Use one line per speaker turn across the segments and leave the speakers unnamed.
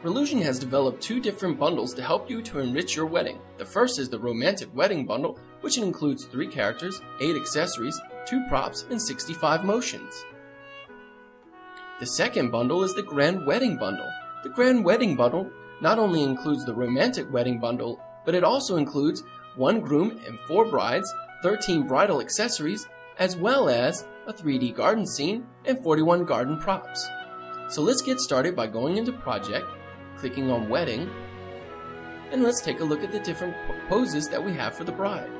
Reallusion has developed two different bundles to help you to enrich your wedding. The first is the Romantic Wedding Bundle, which includes 3 characters, 8 accessories, 2 props, and 65 motions. The second bundle is the Grand Wedding Bundle. The Grand Wedding Bundle not only includes the Romantic Wedding Bundle, but it also includes 1 groom and 4 brides, 13 bridal accessories, as well as a 3D garden scene and 41 garden props. So let's get started by going into Project, clicking on Wedding, and let's take a look at the different poses that we have for the bride.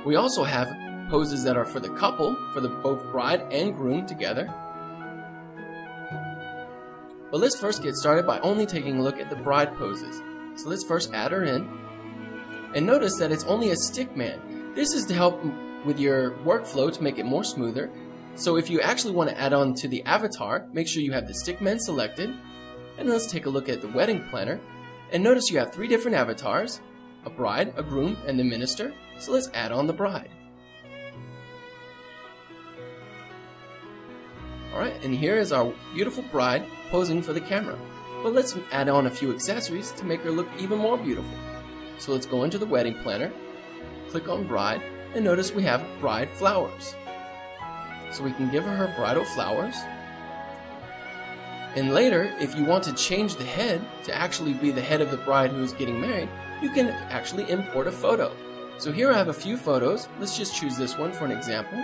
We also have poses that are for the couple, for the both bride and groom together. But let's first get started by only taking a look at the bride poses. So let's first add her in, and notice that it's only a stick man. This is to help with your workflow to make it more smoother. So if you actually want to add on to the avatar, make sure you have the stickman selected. And let's take a look at the wedding planner. And notice you have 3 different avatars, a bride, a groom, and the minister. So let's add on the bride. Alright, and here is our beautiful bride posing for the camera. But let's add on a few accessories to make her look even more beautiful. So let's go into the wedding planner, click on bride, and notice we have bride flowers. So we can give her bridal flowers. And later, if you want to change the head to actually be the head of the bride who is getting married, you can actually import a photo. So here I have a few photos. Let's just choose this one for an example.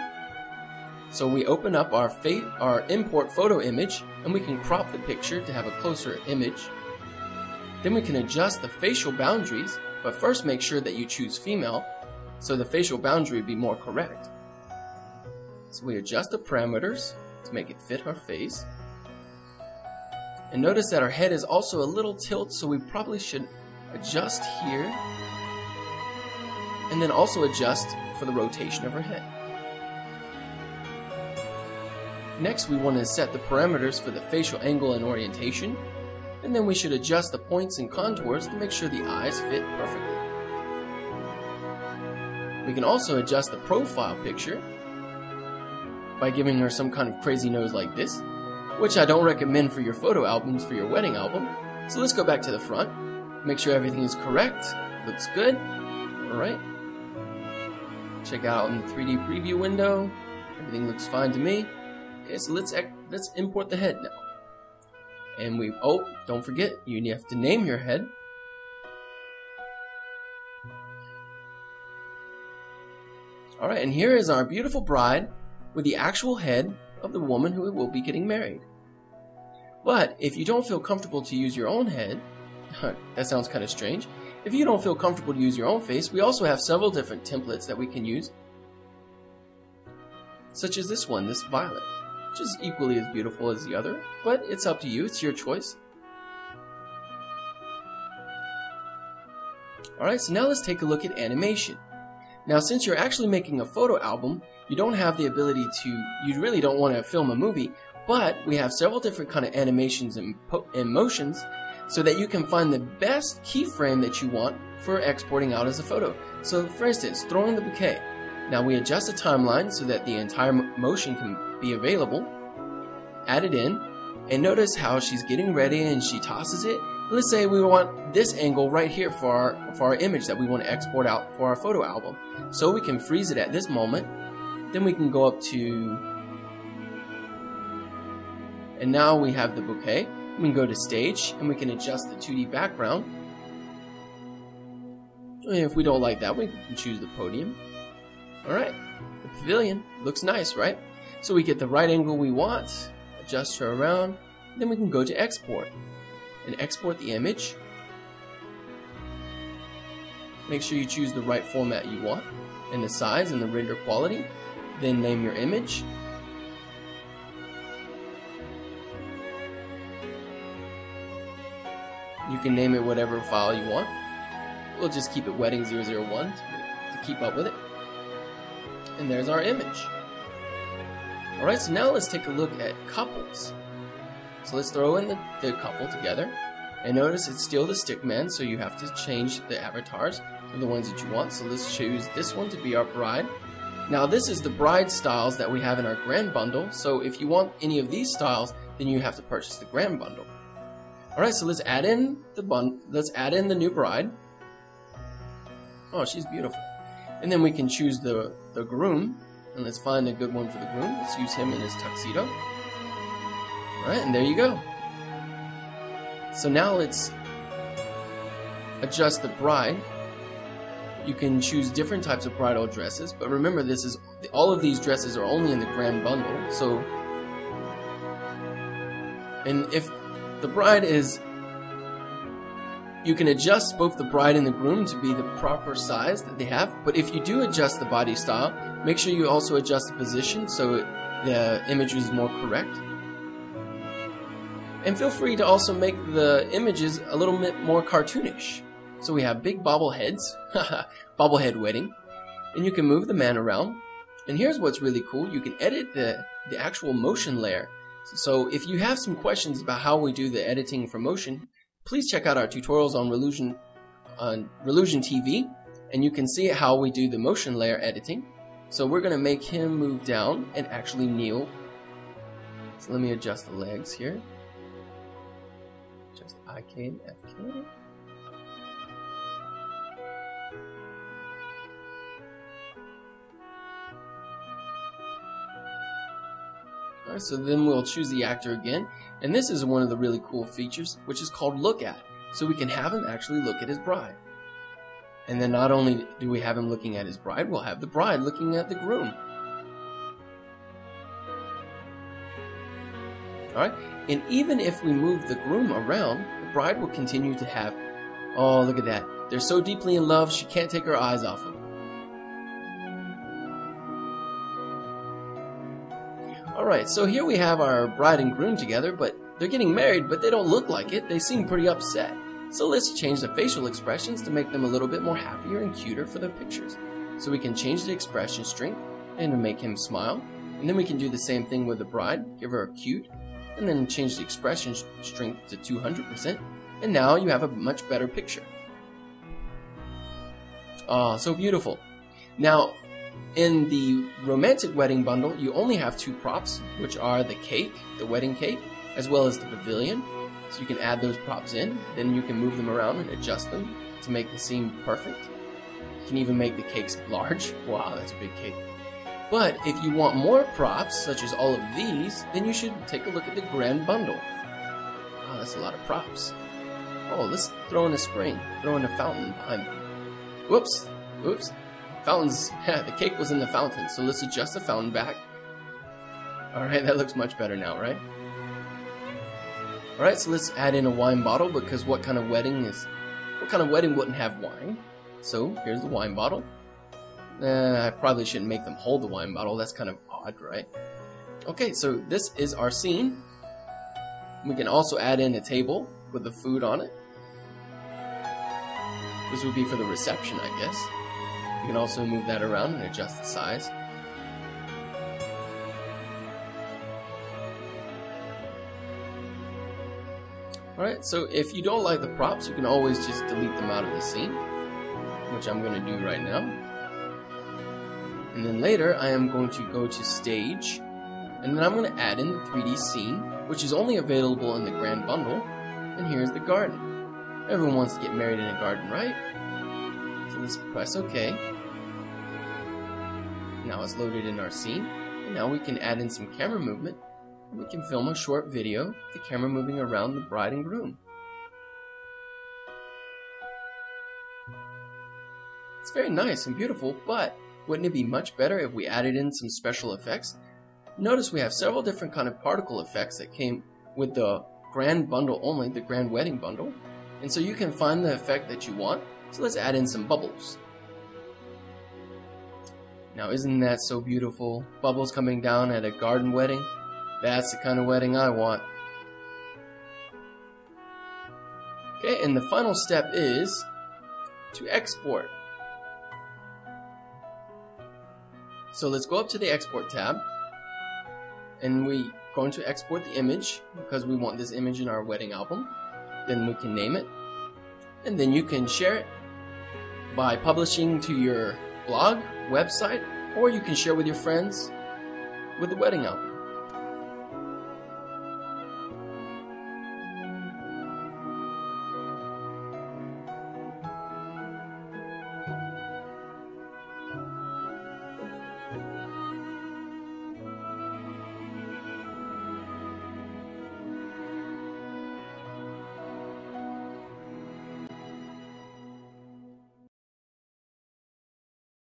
So we open up our import photo image, and we can crop the picture to have a closer image. Then we can adjust the facial boundaries, but first make sure that you choose female, so the facial boundary would be more correct. So we adjust the parameters to make it fit her face. And notice that our head is also a little tilt, so we probably should adjust here. And then also adjust for the rotation of her head. Next, we want to set the parameters for the facial angle and orientation. And then we should adjust the points and contours to make sure the eyes fit perfectly. We can also adjust the profile picture by giving her some kind of crazy nose like this, which I don't recommend for your photo albums for your wedding album. So let's go back to the front, make sure everything is correct, looks good. Alright, check out in the 3D preview window, everything looks fine to me. Okay, so let's import the head now. And don't forget, you have to name your head. Alright, and here is our beautiful bride with the actual head of the woman who will be getting married. But if you don't feel comfortable to use your own head, that sounds kind of strange. If you don't feel comfortable to use your own face, we also have several different templates that we can use. Such as this one, this violet, which is equally as beautiful as the other, but it's up to you, it's your choice. Alright, so now let's take a look at animation. Now since you're actually making a photo album, you don't have the ability you really don't want to film a movie, but we have several different kind of animations and motions so that you can find the best keyframe that you want for exporting out as a photo. So for instance, throwing the bouquet. Now we adjust the timeline so that the entire motion can be available. Add it in, and notice how she's getting ready and she tosses it. Let's say we want this angle right here for our image that we want to export out for our photo album. So we can freeze it at this moment. Then we can go up to, and now we have the bouquet. We can go to stage and we can adjust the 2D background. And if we don't like that, we can choose the podium. Alright, the pavilion looks nice, right? So we get the right angle we want, adjust her around, then we can go to export and export the image. Make sure you choose the right format you want and the size and the render quality. Then name your image. You can name it whatever file you want. We'll just keep it Wedding 001 to keep up with it. And there's our image. Alright, so now let's take a look at couples. So let's throw in the couple together. And notice it's still the stick man, so you have to change the avatars to the ones that you want. So let's choose this one to be our bride. Now this is the bride styles that we have in our grand bundle, so if you want any of these styles, then you have to purchase the grand bundle. Alright, so let's add in the new bride. Oh, she's beautiful. And then we can choose the groom, and let's find a good one for the groom. Let's use him in his tuxedo. Alright, and there you go. So now let's adjust the bride. You can choose different types of bridal dresses, but remember all of these dresses are only in the grand bundle. So, and if the bride is, you can adjust both the bride and the groom to be the proper size that they have, but if you do adjust the body style, make sure you also adjust the position so the image is more correct. And feel free to also make the images a little bit more cartoonish. So we have big bobbleheads, bobblehead wedding, and you can move the man around. And here's what's really cool, you can edit the actual motion layer. So if you have some questions about how we do the editing for motion, please check out our tutorials on Reallusion TV, and you can see how we do the motion layer editing. So we're going to make him move down and actually kneel. So let me adjust the legs here. Adjust IK and FK. Alright, so then we'll choose the actor again, and this is one of the really cool features, which is called Look At. So we can have him actually look at his bride. And then not only do we have him looking at his bride, we'll have the bride looking at the groom. Alright, and even if we move the groom around, the bride will continue to have, oh look at that, they're so deeply in love she can't take her eyes off him. Alright, so here we have our bride and groom together, but they're getting married, but they don't look like it. They seem pretty upset. So let's change the facial expressions to make them a little bit more happier and cuter for their pictures. So we can change the expression strength and to make him smile. And then we can do the same thing with the bride, give her a cute, and then change the expression strength to 200%. And now you have a much better picture. Ah, so beautiful. Now, in the romantic wedding bundle, you only have 2 props, which are the cake, the wedding cake, as well as the pavilion. So you can add those props in, then you can move them around and adjust them to make the scene perfect. You can even make the cakes large. Wow, that's a big cake. But if you want more props, such as all of these, then you should take a look at the grand bundle. Wow, that's a lot of props. Oh, let's throw in a spring, throw in a fountain behind them. Whoops, oops. Fountains, yeah, the cake was in the fountain, so let's adjust the fountain back. Alright, that looks much better now, right? Alright, so let's add in a wine bottle, because what kind of wedding wouldn't have wine? So, here's the wine bottle. I probably shouldn't make them hold the wine bottle, that's kind of odd, right? Okay, so this is our scene. We can also add in a table with the food on it. This would be for the reception, I guess. You can also move that around and adjust the size. Alright, so if you don't like the props, you can always just delete them out of the scene, which I'm going to do right now. And then later, I am going to go to stage, and then I'm going to add in the 3D scene, which is only available in the grand bundle. And here's the garden. Everyone wants to get married in a garden, right? So let's press OK. Now it's loaded in our scene, and now we can add in some camera movement. We can film a short video, the camera moving around the bride and groom. It's very nice and beautiful, but wouldn't it be much better if we added in some special effects? Notice we have several different kind of particle effects that came with the grand bundle only, the grand wedding bundle. And so you can find the effect that you want. So let's add in some bubbles. Now isn't that so beautiful? Bubbles coming down at a garden wedding? That's the kind of wedding I want. Okay, and the final step is to export. So let's go up to the export tab, and we're going to export the image because we want this image in our wedding album. Then we can name it, and then you can share it by publishing to your blog, website, or you can share with your friends with the wedding album.